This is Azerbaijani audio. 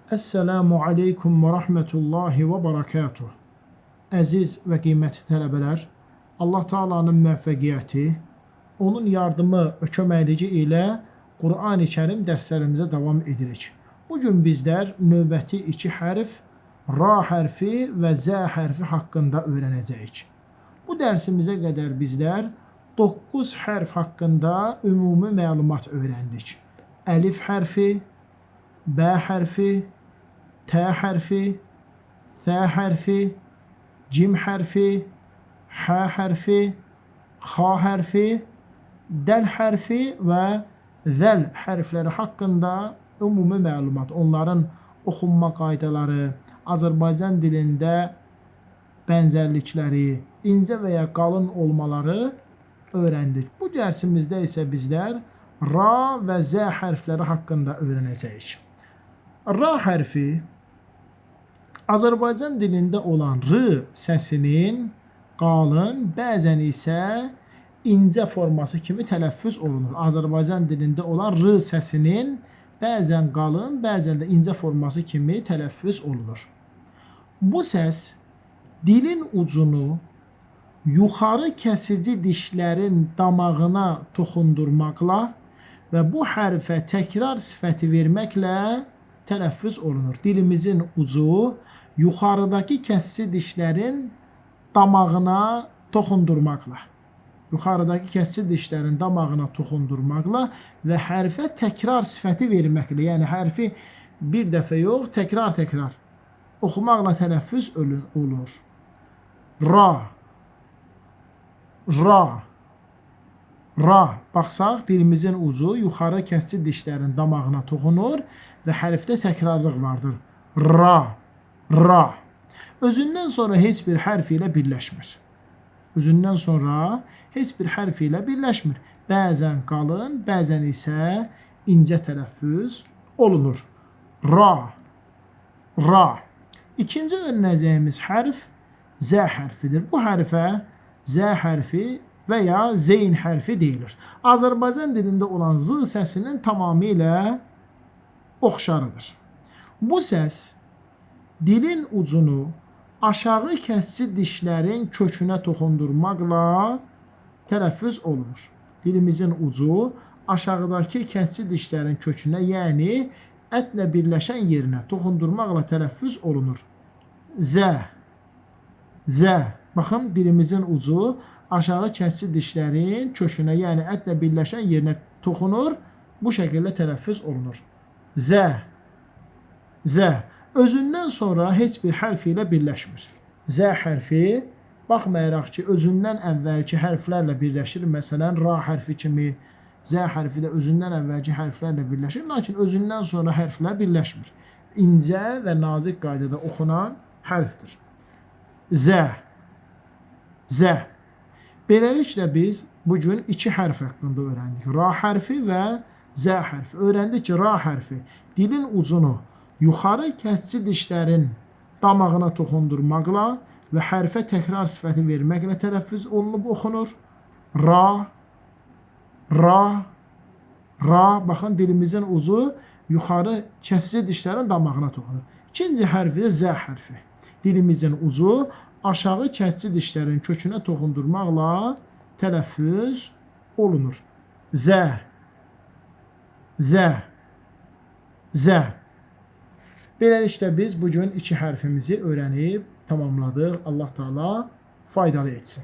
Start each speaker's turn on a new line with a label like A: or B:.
A: Esselamu aleykum və rahmetullahi və barakatuh. Əziz və qiymətli tələbələr, Allah Taala'nın müvəffəqiyyəti, onun yardımı və köməkliyi ilə Qur'an-ı Kərim dərslərimizə davam edirik. Bugün bizlər növbəti iki hərf, ra hərfi və zə hərfi haqqında öyrənəcəyik. Bu dərsimizə qədər bizlər 9 hərf haqqında ümumi məlumat öyrəndik. Əlif hərfi, bə hərfi, T hərfi, Th hərfi, Cim hərfi, H hərfi, X hərfi, Dəl hərfi və Zəl hərfləri haqqında ümumi məlumat, onların oxunma qaydaları, Azərbaycan dilində bənzərlikləri, incə və ya qalın olmaları öyrəndik. Bu dərsimizdə isə bizlər ra və zə hərfləri haqqında öyrənəcəyik. Ra hərfi Azərbaycan dilində olan r səsinin qalın, bəzən isə incə forması kimi tələffüz olunur. Azərbaycan dilində olan r səsinin bəzən qalın, bəzən də incə forması kimi tələffüz olunur. Bu səs dilin ucunu yuxarı kəsici dişlərin damağına toxundurmaqla və bu hərfə təkrar sifəti verməklə tələffüz olunur. Dilimizin ucu yuxarıdakı kəsici dişlərin damağına toxundurmaqla, və hərfə təkrar sifəti verməklə, yəni hərfi bir dəfə yox, təkrar oxumaqla tələffüz olur. Ra, ra, ra. Baxsaq, dilimizin ucu yuxarı kəsici dişlərin damağına toxunur və hərfdə təkrarlıq vardır. Ra, ra. Özündən sonra heç bir hərf ilə birləşmir. Bəzən qalın, bəzən isə incə tələffüz olunur. Ra, ra. İkinci öyrənəcəyimiz hərf zə hərfidir. Bu hərfə zə hərfi və ya zeyn hərfi deyilir. Azərbaycan dilində olan z səsinin tamamilə oxşarıdır. Bu səs dilin ucunu aşağı kəsici dişlərin kökünə toxundurmaqla tələffüz olunur. Dilimizin ucu aşağıdakı kəsici dişlərin kökünə, yəni ətlə birləşən yerinə toxundurmaqla tələffüz olunur. Zə, zə. Baxın, dilimizin ucu aşağı kəsici dişlərin kökünə, yəni ətlə birləşən yerinə toxunur, bu şəkildə tələffüz olunur. Zə, zə. Özündən sonra heç bir hərf ilə birləşmir. Zə hərfi, baxmayaraq ki, özündən əvvəlki hərflərlə birləşir, məsələn, ra hərfi kimi, zə hərfi də özündən əvvəlki hərflərlə birləşir, lakin özündən sonra hərflər birləşmir. İncə və nazik qaydada oxunan hərfdir. Zə, zə. Beləliklə biz bugün iki hərf haqqında öyrəndik. Ra hərfi və zə hərfi. Öyrəndik ki, ra hərfi dilin ucunu yuxarı kəsici dişlərin damağına toxundurmaqla və hərfə təkrar sifəti verməklə tələffüz olunub oxunur. Ra, ra, ra. Baxın, dilimizin ucu yuxarı kəsici dişlərin damağına toxunur. İkinci hərfi də zə hərfi. Dilimizin ucu aşağı kəsici dişlərin kökünə toxundurmaqla tələffüz olunur. Zə, zə, zə. Beləliklə biz bugün iki hərfimizi öyrənib tamamladıq. Allah Taala faydalı etsin.